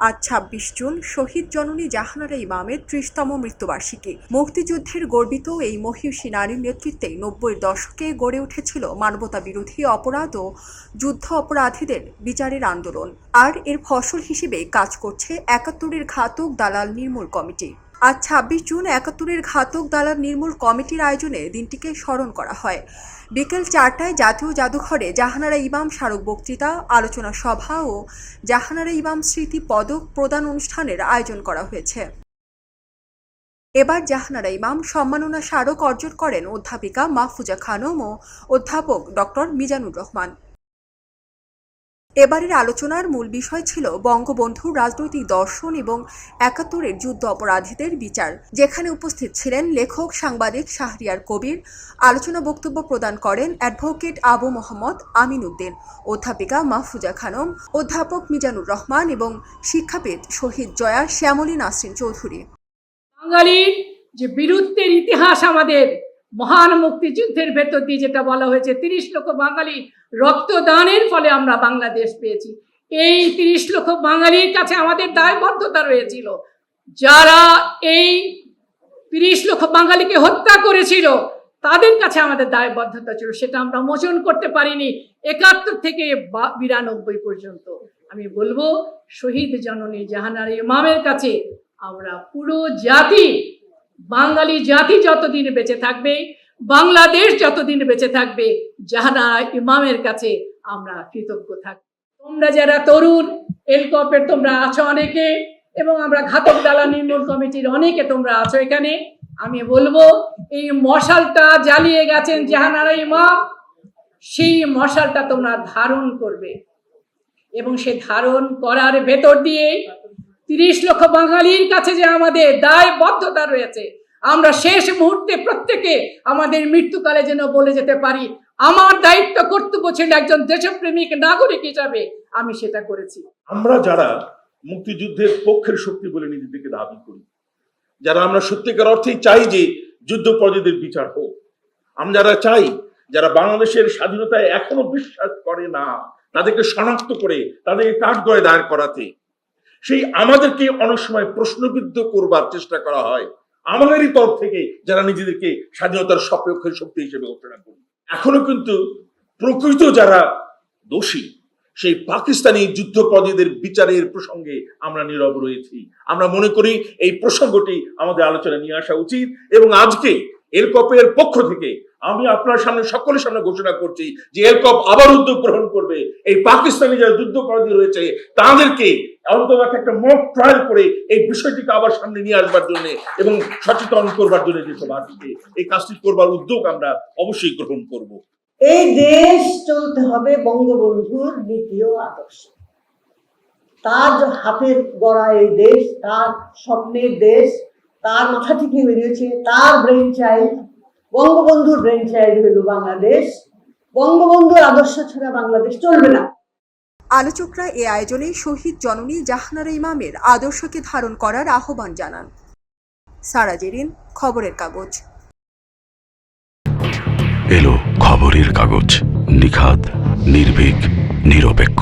আজ ২৬ জুন শহীদ জননী জাহানারা ইমামের ৩০তম মৃত্যুবার্ষিকী। মুক্তিযুদ্ধের গর্বিত এই মহিষী নারীর নেতৃত্বে ৯০-এর দশকে গড়ে উঠেছিল মানবতা বিরোধী অপরাধ ও যুদ্ধ অপরাধীদের বিচারের আন্দোলন। আর এর ফসল হিসেবে কাজ করছে ৭১-এর ঘাতক দালাল নির্মূল কমিটি। আজ ২৬ জুন ৭১-এর ঘাতক দালাল নির্মূল কমিটির আয়োজনে দিনটিকে স্মরণ করা হয়। বিকেল ৪টায় জাতীয় জাদুঘরে জাহানারা ইমাম স্মারক বক্তৃতা, আলোচনা সভা ও জাহানারা ইমাম স্মৃতি পদক প্রদান অনুষ্ঠানের আয়োজন করা হয়েছে। এবার জাহানারা ইমাম সম্মাননা স্মারক অর্জন করেন অধ্যাপিকা মাহফুজা খানম ও অধ্যাপক ডক্টর মিজানুর রহমান। এবারের আলোচনার মূল বিষয় ছিল বঙ্গবন্ধুর রাজনৈতিক দর্শন এবং ৭১-এর যুদ্ধ অপরাধীদের বিচার, যেখানে উপস্থিত ছিলেন লেখক সাংবাদিক শাহরিয়ার কবির। আলোচনা বক্তব্য প্রদান করেন অ্যাডভোকেট আবু মোহাম্মদ আমিন উদ্দিন, অধ্যাপিকা মাহফুজা খানম, অধ্যাপক মিজানুর রহমান এবং শিক্ষাবিদ শহীদ জয়া শ্যামলী নাসরিন চৌধুরী। বাঙালির যে বীরত্বের ইতিহাস, আমাদের মহান মুক্তিযুদ্ধের ভেতর দিয়ে যেটা বলা হয়েছে, ৩০ লক্ষ বাঙালি রক্তদানের ফলে আমরা বাংলাদেশ পেয়েছি। এই ৩০ লক্ষ বাঙালির কাছে আমাদের দায়বদ্ধতা রয়েছিল। যারা এই ৩০ লক্ষ বাঙালিকে হত্যা করেছিল তাদের কাছে আমাদের দায়বদ্ধতা ছিল, সেটা আমরা মোচন করতে পারিনি ৭১ থেকে ৯২ পর্যন্ত। আমি বলবো শহীদ জননী জাহানারা ইমামের কাছে আমরা পুরো জাতি, বাঙালি জাতি যতদিন বেঁচে থাকবে, বাংলাদেশ যতদিন বেঁচে থাকবে, জাহানারা ইমামের কাছে আমরা কৃতজ্ঞ থাকব। তোমরা যারা তরুণ, এলকপের তোমরা আছো অনেকে, এবং আমরা ঘাতক দালাল নির্মূল কমিটির অনেকে তোমরা আছো এখানে। আমি বলবো এই মশালটা জ্বালিয়ে গেছেন জাহানারা ইমাম, সেই মশালটা তোমরা ধারণ করবে, এবং সে ধারণ করার ভেতর দিয়ে ৩০ লক্ষ বাঙালির কাছে যে আমাদের দায়বদ্ধতা রয়েছে, আমরা শেষ মুহূর্তে প্রত্যেকে আমাদের মৃত্যুকালে যেন বলে যেতে পারি, আমার দায়িত্ব কর্তব্য ছিল একজন দেশপ্রেমিক নাগরিক হিসাবে আমি সেটা করেছি। আমরা যারা মুক্তিযুদ্ধের পক্ষের শক্তি বলে নিজেদেরকে দাবি করি, যারা আমরা সত্যিকার অর্থেই চাই যে যুদ্ধপরাধীদের বিচার হোক, আমরা যারা চাই, যারা বাংলাদেশের স্বাধীনতায় এখনো বিশ্বাস করে না, তাদেরকে শনাক্ত করে তাদেরকে কাঠগড়ায় দাঁড় করাতে, সেই আমাদেরকে অনেক সময় প্রশ্নবিদ্ধ করবার চেষ্টা করা হয় আমাদেরই তরফ থেকে, যারা নিজেদেরকে স্বাধীনতার সপক্ষের শক্তি হিসেবে ঘোষণা করি। এখনো কিন্তু প্রকৃত যারা দোষী, সেই পাকিস্তানি যুদ্ধপরাধীদের বিচারের প্রসঙ্গে আমরা নীরব রয়েছি। আমরা মনে করি এই প্রসঙ্গটি আমাদের আলোচনা নিয়ে আসা উচিত, এবং আজকে এলকপের পক্ষ থেকে আমি আপনার সামনে, সকলের সামনে ঘোষণা করছি যে এলকপ আবার উদ্যোগ গ্রহণ করবে এই পাকিস্তানি যারা যুদ্ধপরাধী রয়েছে তাদেরকে অন্তত একটা মক ট্রায়াল করে এই বিষয়টিকে আবার সামনে নিয়ে আসবার জন্য এবং সচেতন করবার জন্য যে সবাইকে এই কাজটি করবার উদ্যোগ আমরা অবশ্যই গ্রহণ করব। এই দেশ চলতে হবে বঙ্গবন্ধুর নীতি ও আদর্শ। তার হাতের গড়া এই দেশ, তার স্বপ্নের দেশ, তার মাথা থেকে বেরিয়েছে, তার ব্রেন চাইল্ড, বঙ্গবন্ধুর ব্রেন চাইল্ড হলো বাংলাদেশ। বঙ্গবন্ধুর আদর্শ ছাড়া বাংলাদেশ চলবে না। আলোচকরা এ আয়োজনে শহীদ জননী জাহানারা ইমামের আদর্শকে ধারণ করার আহ্বান জানান। সারা জেরিন, খবরের কাগজ। এলো খবরের কাগজ, নিখাত, নির্ভীক, নিরপেক্ষ।